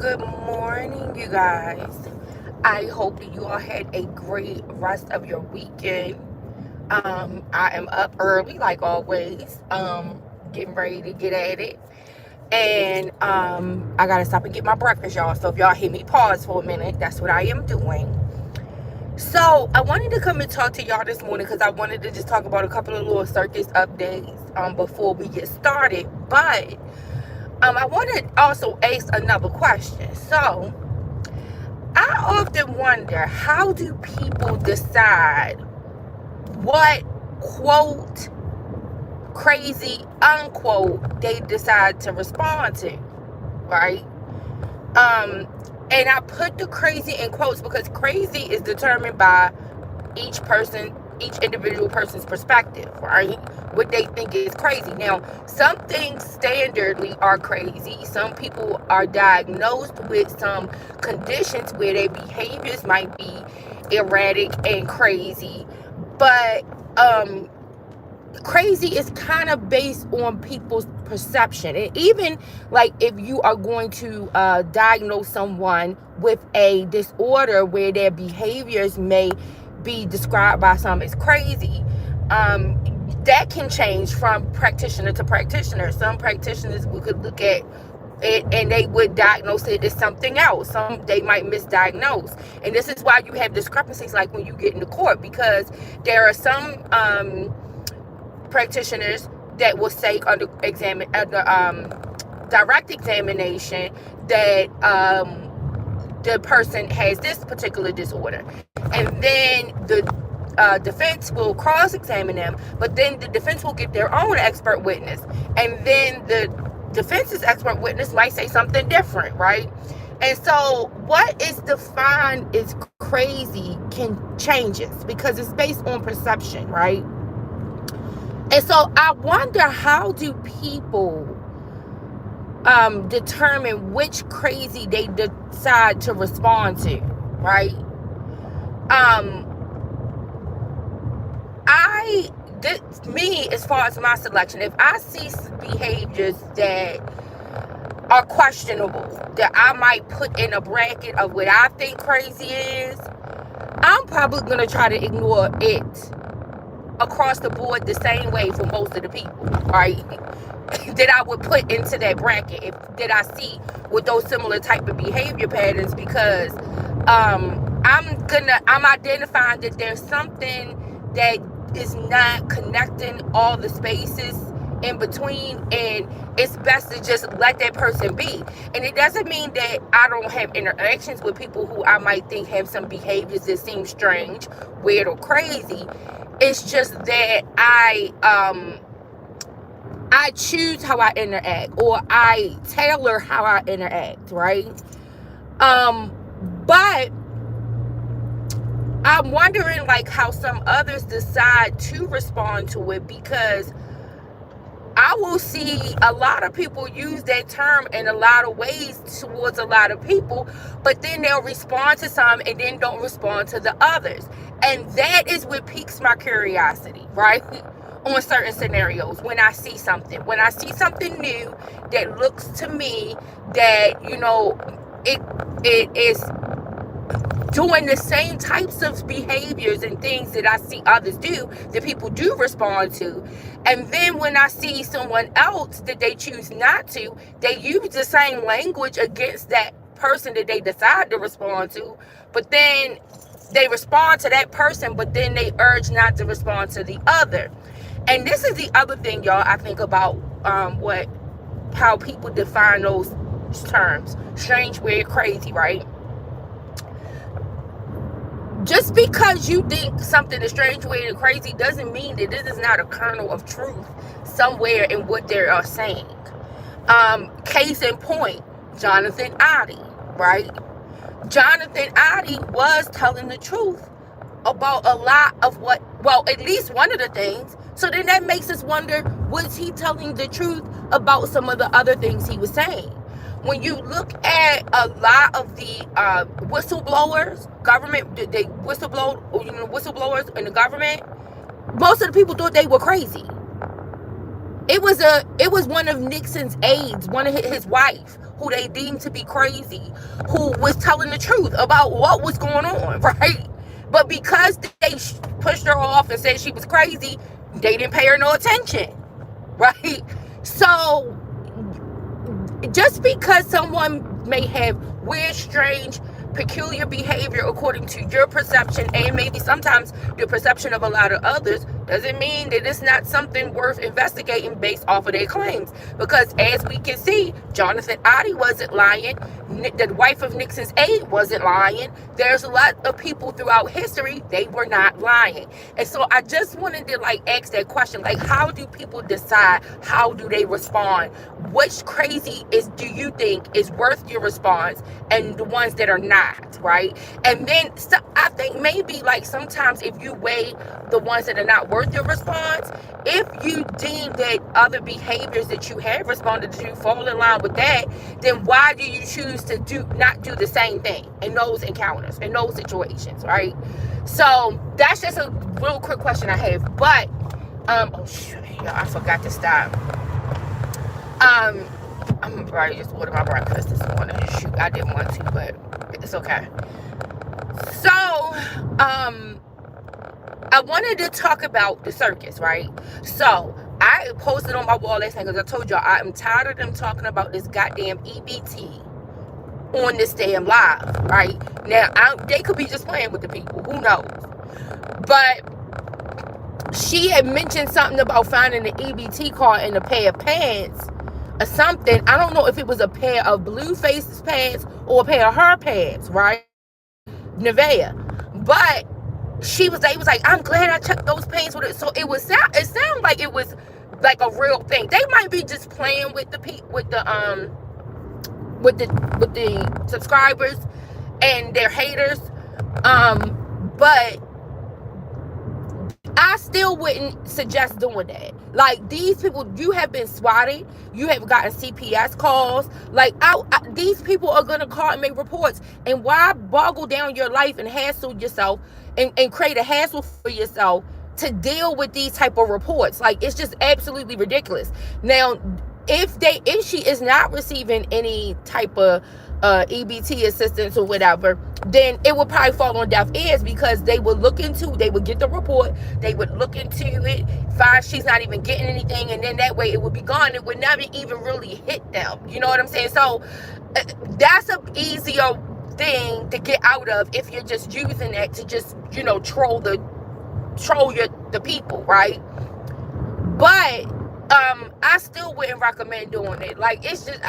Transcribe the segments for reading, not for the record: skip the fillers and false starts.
Good morning, you guys. I hope that you all had a great rest of your weekend. I am up early, like always, getting ready to get at it. And I gotta stop and get my breakfast, y'all. So if y'all hear me pause for a minute, that's what I am doing. So I wanted to come and talk to y'all this morning because I wanted to just talk about a couple of little circus updates before we get started. But I want to also ask another question. So I often wonder, how do people decide what quote crazy unquote they decide to respond to, right? Um and I put the crazy in quotes because crazy is determined by each individual person's perspective, right? What they think is crazy. Now, some things standardly are crazy. Some people are diagnosed with some conditions where their behaviors might be erratic and crazy. But crazy is kind of based on people's perception. And even like if you are going to diagnose someone with a disorder where their behaviors may be described by some as crazy, that can change from practitioner to practitioner. Some practitioners we could look at it and they would diagnose it as something else. Some they might misdiagnose, and this is why you have discrepancies like when you get into court, because there are some practitioners that will say under direct examination that the person has this particular disorder, and then the defense will cross-examine them, but then the defense will get their own expert witness, and then the defense's expert witness might say something different, right? And so what is defined as crazy can changes because it's based on perception, right? And so I wonder, how do people determine which crazy they decide to respond to, right? Me, as far as my selection, if I see behaviors that are questionable, that I might put in a bracket of what I think crazy is, I'm probably going to try to ignore it across the board the same way for most of the people, right? That I would put into that bracket that I see with those similar type of behavior patterns, because I'm identifying that there's something that is not connecting all the spaces in between, and it's best to just let that person be. And it doesn't mean that I don't have interactions with people who I might think have some behaviors that seem strange, weird, or crazy. It's just that I choose how I interact, or I tailor how I interact, right? But I'm wondering like how some others decide to respond to it, because I will see a lot of people use that term in a lot of ways towards a lot of people, but then they'll respond to some and then don't respond to the others. And that is what piques my curiosity, right? On certain scenarios, when I see something new that looks to me that, it is doing the same types of behaviors and things that I see others do, that people do respond to. And then when I see someone else that they choose not to, they use the same language against that person that they decide to respond to, but then they respond to that person, but then they urge not to respond to the other. And this is the other thing, y'all, I think about how people define those terms: strange, weird, crazy, right? Just because you think something is strange, weird, and crazy doesn't mean that this is not a kernel of truth somewhere in what they are saying. Case in point, Jonathan Adi, right? Jonathan Adi was telling the truth about a lot of at least one of the things. So then that makes us wonder, was he telling the truth about some of the other things he was saying? When you look at a lot of the whistleblowers, whistleblowers in the government, most of the people thought they were crazy. It was one of Nixon's aides, one of his wife, who they deemed to be crazy, who was telling the truth about what was going on, right? But because they pushed her off and said she was crazy, they didn't pay her no attention, right? So just because someone may have weird, strange, peculiar behavior according to your perception and maybe sometimes the perception of a lot of others, doesn't mean that it's not something worth investigating based off of their claims. Because as we can see, Jonathan Oddie wasn't lying. The wife of Nixon's aide wasn't lying. There's a lot of people throughout history, they were not lying. And so I just wanted to ask that question, how do people decide? How do they respond? Which crazy do you think is worth your response and the ones that are not, right? And then I think maybe sometimes if you weigh the ones that are not worth your response, if you deem that other behaviors that you have responded to fall in line with that, then why do you choose to not do the same thing in those encounters, in those situations, right? So that's just a real quick question I have. But oh shoot, I forgot to stop. I'm probably just ordered my breakfast this morning. Shoot, I didn't want to, but it's okay. So I wanted to talk about the circus, right? So I posted on my wall last night because I told y'all I am tired of them talking about this goddamn EBT on this damn live, right? Now, they could be just playing with the people. Who knows? But she had mentioned something about finding the EBT card in a pair of pants or something. I don't know if it was a pair of Blueface's pants or a pair of her pants, right? Nevaeh. But it was like, I'm glad I checked those pants with it. So it sounded like it was like a real thing. They might be just playing with the subscribers and their haters. But I still wouldn't suggest doing that. These people, you have been swatted. You have gotten CPS calls. These people are going to call and make reports. And why boggle down your life and hassle yourself and create a hassle for yourself to deal with these type of reports? It's just absolutely ridiculous. Now, if she is not receiving any type of EBT assistance or whatever, then it would probably fall on deaf ears, because they would get the report, they would look into it, find she's not even getting anything, and then that way it would be gone. It would never even really hit them. You know what I'm saying? So that's an easier thing to get out of if you're just using that to just, troll the people, right? But I still wouldn't recommend doing it. It's just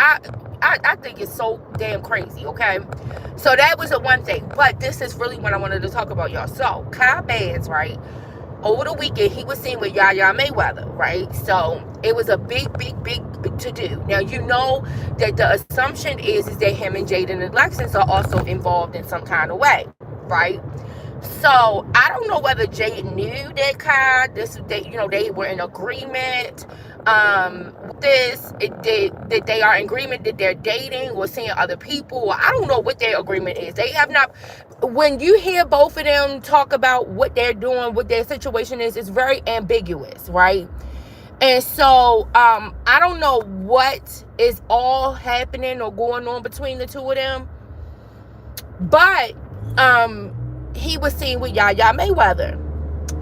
I think it's so damn crazy, okay? So that was the one thing. But this is really what I wanted to talk about, y'all. So Kyle Bands, right? Over the weekend, he was seen with Yaya Mayweather, right? So it was a big to-do. Now, you know that the assumption is that him and Jaden and Lexus are also involved in some kind of way, right? So I don't know whether Jaden knew that Kyle, they were in agreement. That they are in agreement that they're dating or seeing other people. I don't know what their agreement is. They have not. When you hear both of them talk about what they're doing, what their situation is, it's very ambiguous, right? And so I don't know what is all happening or going on between the two of them. But he was seen with Yaya Mayweather,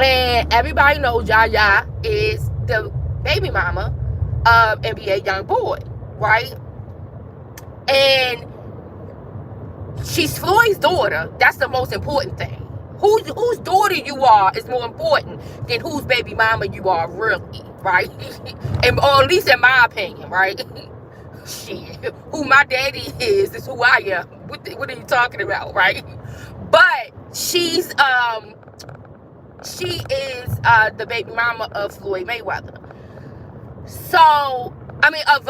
and everybody knows Yaya is the baby mama of NBA Youngboy, right? And she's Floyd's daughter. That's the most important thing. Whose daughter you are is more important than whose baby mama you are, really, right? Or at least in my opinion, right? Shit, who my daddy is who I am. What are you talking about, right? But she is the baby mama of Floyd Mayweather. So, of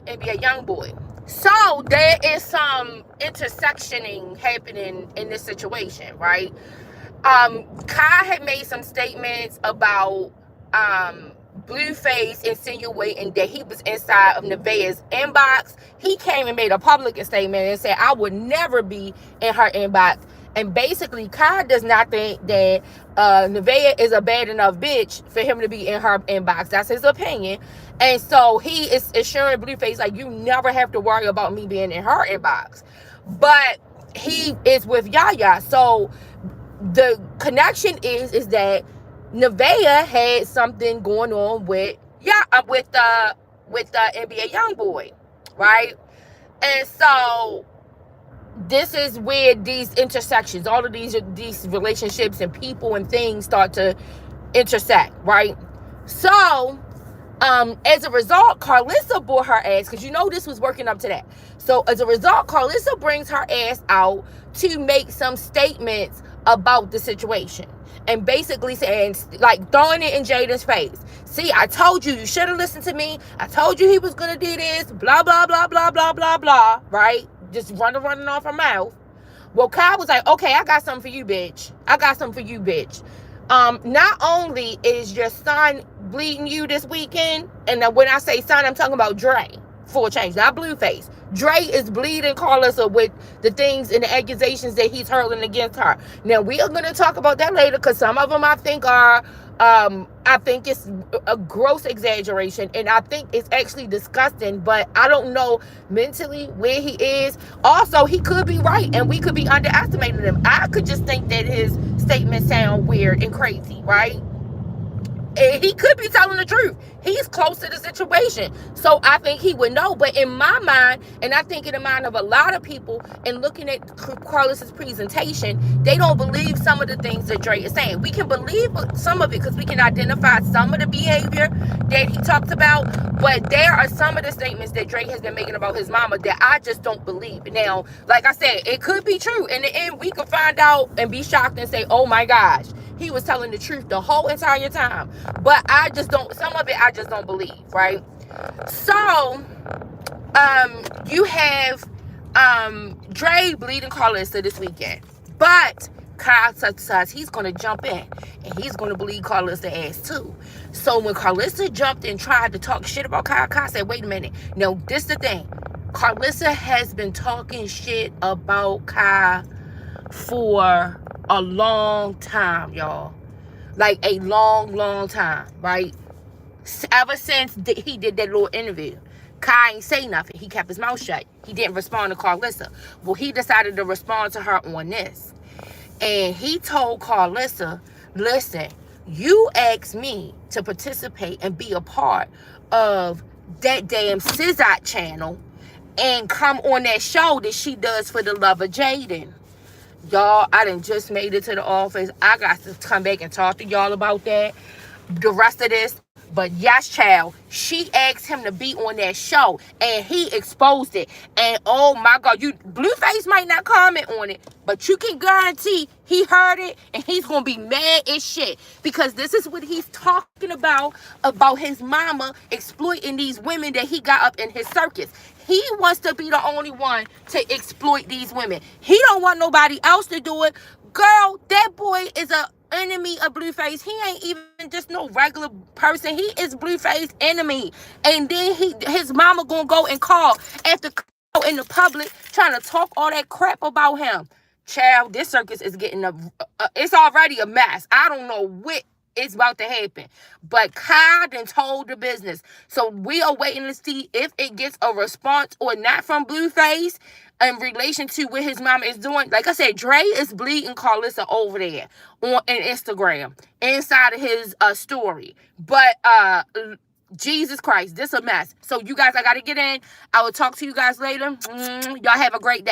NBA Youngboy. So there is some intersectioning happening in this situation, right? Kai had made some statements about Blueface insinuating that he was inside of Nevaeh's inbox. He came and made a public statement and said, I would never be in her inbox. And basically, Kai does not think that Nevaeh is a bad enough bitch for him to be in her inbox. That's his opinion. And so he is assuring Blueface, like, you never have to worry about me being in her inbox. But he is with Yaya. So the connection is that Nevaeh had something going on with the NBA YoungBoy, right? And so this is where these intersections, all of these relationships and people and things start to intersect, right? So as a result, Carlissa brought her ass, because this was working up to that. So as a result, Carlissa brings her ass out to make some statements about the situation. And basically saying, like, throwing it in Jaden's face. See, I told you should have listened to me. I told you he was going to do this. Blah, blah, blah, blah, blah, blah, blah. Right? Just running off her mouth. Well, Kyle was like, okay, I got something for you, bitch. I got something for you, bitch. Not only is your son bleeding you this weekend, and when I say son, I'm talking about Dre, for a change, not Blueface. Dre is bleeding Carlissa with the things and the accusations that he's hurling against her. Now, we are going to talk about that later, because some of them I think are, I think it's a gross exaggeration, and I think it's actually disgusting, but I don't know mentally where he is. Also, he could be right, and we could be underestimating him. I could just think that his statements sound weird and crazy, right? And he could be telling the truth. He's close to the situation. So I think he would know. But in my mind, and I think in the mind of a lot of people, and looking at Carlos's presentation, they don't believe some of the things that Dre is saying. We can believe some of it because we can identify some of the behavior that he talks about. But there are some of the statements that Dre has been making about his mama that I just don't believe. Now, like I said, it could be true. In the end, we could find out and be shocked and say, oh my gosh, he was telling the truth the whole entire time. But I just don't, some of it I just don't believe, right? So, you have Dre bleeding Carlissa this weekend. But Kyle says he's going to jump in and he's going to bleed Carlissa ass too. So when Carlissa jumped and tried to talk shit about Kyle said, wait a minute. No, this is the thing. Carlissa has been talking shit about Kyle for a long time, y'all. Like a long time, right? Ever since he did that little interview. Kai ain't say nothing. He kept his mouth shut. He didn't respond to Carlissa. Well, he decided to respond to her on this. And he told Carlissa, listen, you asked me to participate and be a part of that damn Sizot channel and come on that show that she does for the love of Jaden. Y'all, I done just made it to the office. I got to come back and talk to y'all about that. The rest of this. But yes, child, she asked him to be on that show, and he exposed it. And oh my God, Blueface might not comment on it, but you can guarantee he heard it, and he's gonna be mad as shit, because this is what he's talking about his mama exploiting these women that he got up in his circus. He wants to be the only one to exploit these women. He don't want nobody else to do it. Girl, that boy is a enemy of Blueface. He ain't even just no regular person. He is Blueface enemy. And then his mama gonna go and call after in the public trying to talk all that crap about him. Child, this circus is getting it's already a mess. I don't know what is about to happen. But Kai done told the business. So we are waiting to see if it gets a response or not from Blueface in relation to what his mama is doing. Like I said, Dre is bleeding Carlissa over there on Instagram inside of his story. But Jesus Christ, this a mess. So you guys, I gotta get in. I will talk to you guys later. Y'all have a great day.